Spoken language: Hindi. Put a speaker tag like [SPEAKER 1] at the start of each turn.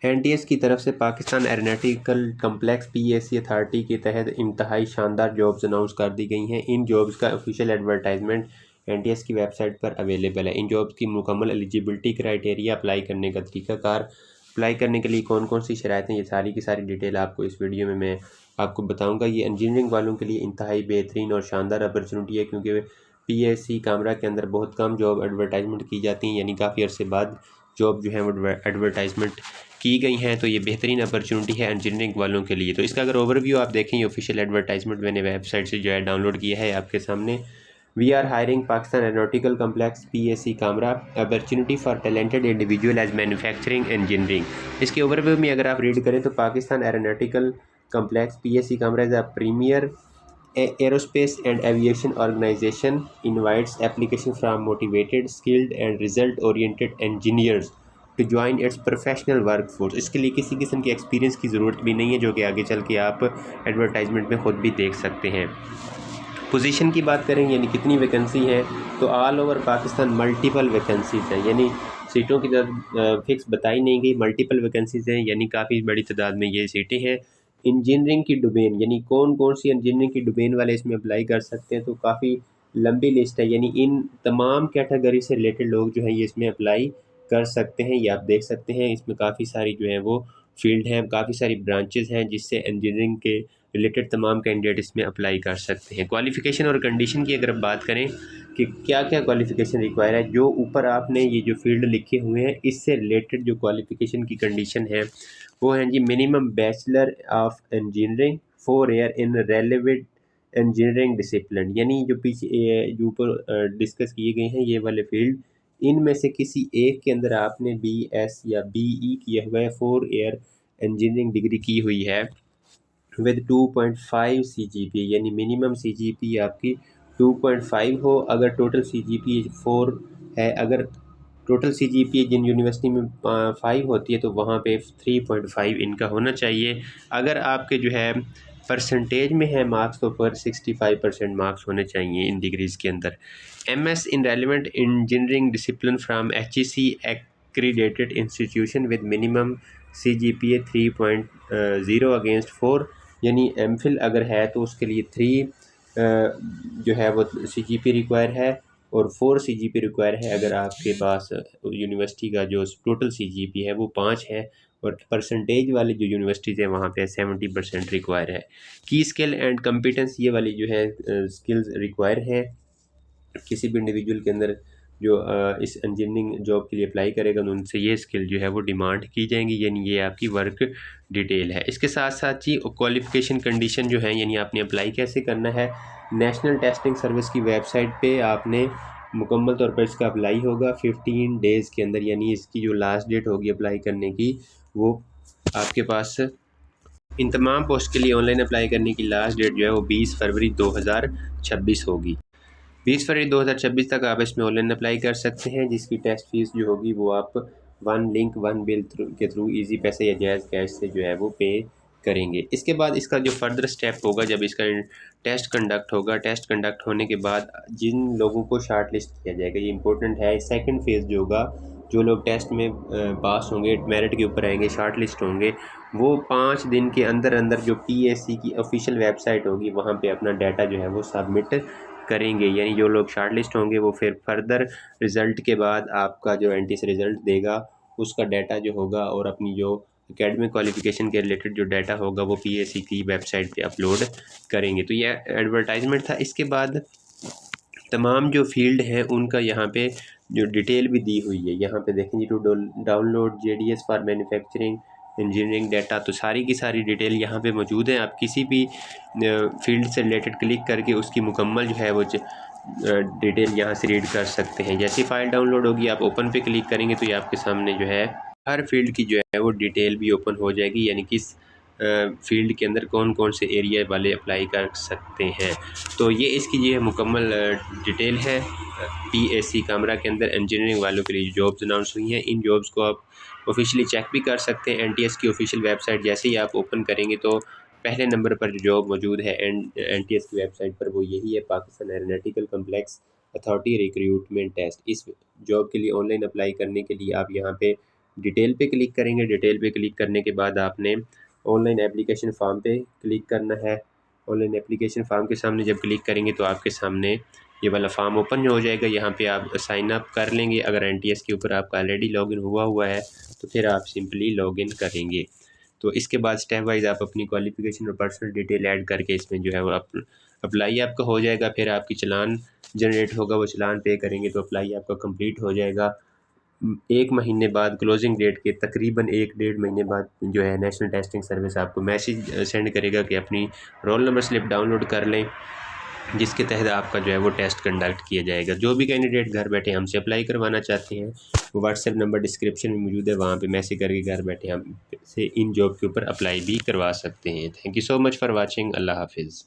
[SPEAKER 1] एनटीएस की तरफ से Pakistan aeronautical complex PAC authority के तहत इंतहाई शानदार जॉब्स अनाउंस कर दी गई हैं। इन जॉब्स का ऑफिशियल एडवर्टाइजमेंट एनटीएस की वेबसाइट पर अवेलेबल है। इन जॉब्स की मुकम्मल एलिजिबिलिटी क्राइटेरिया, अप्लाई करने का तरीकाकार, अप्लाई करने के लिए कौन कौन सी शरायतें, ये सारी की सारी डिटेल आपको इस वीडियो में मैं आपको बताऊँगा। ये इंजीनियरिंग वालों के लिए इंतहाई बेहतरीन और शानदार अपॉर्चुनिटी है, क्योंकि पीएसी कामरा के अंदर बहुत कम जॉब एडवर्टाइजमेंट की जाती हैं, यानी काफ़ी अरसे बाद जॉब जो है वो एडवर्टाइजमेंट की गई हैं। तो ये बेहतरीन अपॉर्चुनिटी है इंजीनियरिंग वालों के लिए। तो इसका अगर ओवरव्यू आप देखें, ये ऑफिशियल एडवर्टाइजमेंट मैंने वेबसाइट से जो है डाउनलोड किया है आपके सामने। We are hiring Pakistan aeronautical complex PAC Kamra, opportunity for talented individual as manufacturing engineering. इसके ओवरव्यू में अगर आप रीड करें तो Pakistan aeronautical complex PAC Kamra is a premier aerospace and aviation organization invites application from motivated, skilled and result oriented engineers to join its professional work force. इसके लिए किसी किस्म के एक्सपीरियंस की ज़रूरत भी नहीं है, जो कि आगे चल के आप एडवर्टाइजमेंट में ख़ुद भी देख सकते हैं। पोजीशन की बात करें, यानी कितनी वैकेंसी है, तो all over Pakistan multiple vacancies हैं, यानी सीटों की फिक्स बताई नहीं गई, मल्टीपल वैकेंसीज़ हैं, यानी काफ़ी बड़ी तादाद में ये सीटें हैं। इंजीनियरिंग की डोमेन, यानी कौन कौन सी इंजीनियरिंग की डोमेन वाले इसमें अप्लाई कर सकते हैं, तो काफ़ी लंबी लिस्ट है, यानी इन तमाम कैटेगरी से रिलेटेड लोग जो हैं ये इसमें अप्लाई कर सकते हैं। ये आप देख सकते हैं, इसमें काफ़ी सारी जो है वो फील्ड हैं, काफ़ी सारी ब्रांचेज़ हैं, जिससे इंजीनियरिंग के रिलेटेड तमाम कैंडिडेट इसमें अप्लाई कर सकते हैं। क्वालिफ़िकेशन और कंडीशन की अगर बात करें कि क्या क्या क्वालिफ़िकेशन रिक्वायर है, जो ऊपर आपने ये जो फील्ड लिखे हुए हैं इससे रिलेटेड जो क्वालिफ़िकेशन की कंडीशन है वो हैं जी, minimum bachelor of engineering 4 year in relevant engineering discipline, यानी जो पीछे जो ऊपर डिस्कस किए गए हैं ये वाले फील्ड, इनमें से किसी एक के अंदर आपने बीएस या बीई किया हुआ है, 4 ईयर इंजीनियरिंग डिग्री की हुई है विद 2.5 CGPA, यानी मिनिमम CGPA आपकी 2.5 हो। अगर टोटल CGPA 4 है, अगर टोटल CGPA जिन यूनिवर्सिटी में 5 होती है तो वहाँ पे 3.5 इनका होना चाहिए। अगर आपके जो है परसेंटेज में है मार्क्स, तो पर 65% मार्क्स होने चाहिए इन डिग्रीज़ के अंदर। MS in relevant engineering discipline from HEC accredited institution with minimum CGPA 3.0 against 4, यानी एमफिल अगर है तो उसके लिए 3 जो है वो CGPA रिक्वायर है और 4 CGPA रिक्वायर है। अगर आपके पास यूनिवर्सिटी का जो टोटल CGPA है वो 5 है और परसेंटेज वाली जो यूनिवर्सिटीज़ है वहाँ पे 70% रिक्वायर है। की स्किल एंड कम्पिटेंस, ये वाली जो है स्किल्स रिक्वायर है किसी भी इंडिविजुअल के अंदर जो इस इंजीनियरिंग जॉब के लिए अप्लाई करेगा तो उनसे ये स्किल जो है वो डिमांड की जाएंगी, यानी ये आपकी वर्क डिटेल है। इसके साथ साथ ही क्वालिफ़िकेशन कंडीशन जो है, यानी आपने अप्लाई कैसे करना है, नेशनल टेस्टिंग सर्विस की वेबसाइट पे आपने मुकम्मल तौर पर इसका अप्लाई होगा 15 डेज़ के अंदर, यानी इसकी जो लास्ट डेट होगी अप्लाई करने की वो आपके पास इन तमाम पोस्ट के लिए ऑनलाइन अप्लाई करने की लास्ट डेट जो है वो 20 फरवरी 2026 होगी। 20 फरवरी 2026 तक आप इसमें ऑनलाइन अप्लाई कर सकते हैं, जिसकी टेस्ट फीस जो होगी वो आप 1 लिंक 1 बिल के थ्रू ईजी पैसे या जायज़ कैश से जो है वो पे करेंगे। इसके बाद इसका जो फर्दर स्टेप होगा, जब इसका टेस्ट कंडक्ट होगा, टेस्ट कंडक्ट होने के बाद जिन लोगों को शार्ट लिस्ट किया जाएगा, ये इंपॉर्टेंट है, सेकंड फेज़ जो होगा, जो लोग टेस्ट में पास होंगे, मेरिट के ऊपर आएंगे, शार्ट लिस्ट होंगे, वो 5 दिन के अंदर अंदर जो पीएससी की ऑफिशियल वेबसाइट होगी वहाँ पे अपना डाटा जो है वो सबमिट करेंगे। यानी जो लोग शार्ट लिस्ट होंगे वो फिर फर्दर रिज़ल्ट के बाद आपका जो एनटीएस रिज़ल्ट देगा उसका डाटा जो होगा और अपनी जो एकेडमिक क्वालिफ़िकेशन के रिलेटेड जो डाटा होगा वो पीएससी की वेबसाइट पे अपलोड करेंगे। तो ये एडवर्टाइजमेंट था। इसके बाद तमाम जो फील्ड हैं उनका यहाँ पे जो डिटेल भी दी हुई है, यहाँ पे देखेंगे to download JDS for manufacturing engineering data, तो सारी की सारी डिटेल यहाँ पे मौजूद है। आप किसी भी फील्ड से रिलेटेड क्लिक करके उसकी मुकम्मल जो है वो डिटेल यहाँ से रीड कर सकते हैं। जैसी फ़ाइल डाउनलोड होगी आप ओपन पे क्लिक करेंगे तो ये आपके सामने जो है हर फील्ड की जो है वो डिटेल भी ओपन हो जाएगी, यानी किस फील्ड के अंदर कौन कौन से एरिया वाले अप्लाई कर सकते हैं। तो ये इसकी ये मुकम्मल डिटेल है पीएससी कामरा के अंदर इंजीनियरिंग वालों के लिए जॉब्स अनाउंस हुई हैं। इन जॉब्स को आप ऑफिशियली चेक भी कर सकते हैं। एनटीएस की ऑफिशियल वेबसाइट जैसे ही आप ओपन करेंगे तो पहले नंबर पर जो जॉब मौजूद है एनटीएस की वेबसाइट पर वो यही है, Pakistan aeronautical complex authority recruitment test. इस जॉब के लिए ऑनलाइन अप्लाई करने के लिए आप यहाँ पे डिटेल पे क्लिक करेंगे। डिटेल पे क्लिक करने के बाद आपने ऑनलाइन एप्लीकेशन फॉर्म पे क्लिक करना है। ऑनलाइन एप्लीकेशन फॉर्म के सामने जब क्लिक करेंगे तो आपके सामने ये वाला फॉर्म ओपन हो जाएगा। यहाँ पे आप साइन अप कर लेंगे। अगर एनटीएस के ऊपर आपका ऑलरेडी लॉगिन हुआ है तो फिर आप सिंपली लॉगिन करेंगे। तो इसके बाद स्टेप वाइज आप अपनी क्वालिफिकेशन और पर्सनल डिटेल ऐड करके इसमें जो है वो अप्लाई आपका हो जाएगा। फिर आपकी चालान जनरेट होगा, वो चालान पे करेंगे तो अप्लाई आपका कंप्लीट हो जाएगा। 1 महीने बाद क्लोजिंग डेट के तकरीबन 1 डेढ़ महीने बाद जो है नेशनल टेस्टिंग सर्विस आपको मैसेज सेंड करेगा कि अपनी रोल नंबर स्लिप डाउनलोड कर लें, जिसके तहत आपका जो है वो टेस्ट कंडक्ट किया जाएगा। जो भी कैंडिडेट घर बैठे हमसे अप्लाई करवाना चाहते हैं वो व्हाट्सएप नंबर डिस्क्रिप्शन में मौजूद है, वहाँ पे मैसेज करके घर बैठे हम से इन जॉब के ऊपर अप्लाई भी करवा सकते हैं। Thank you so much for watching. अल्लाह हाफिज़।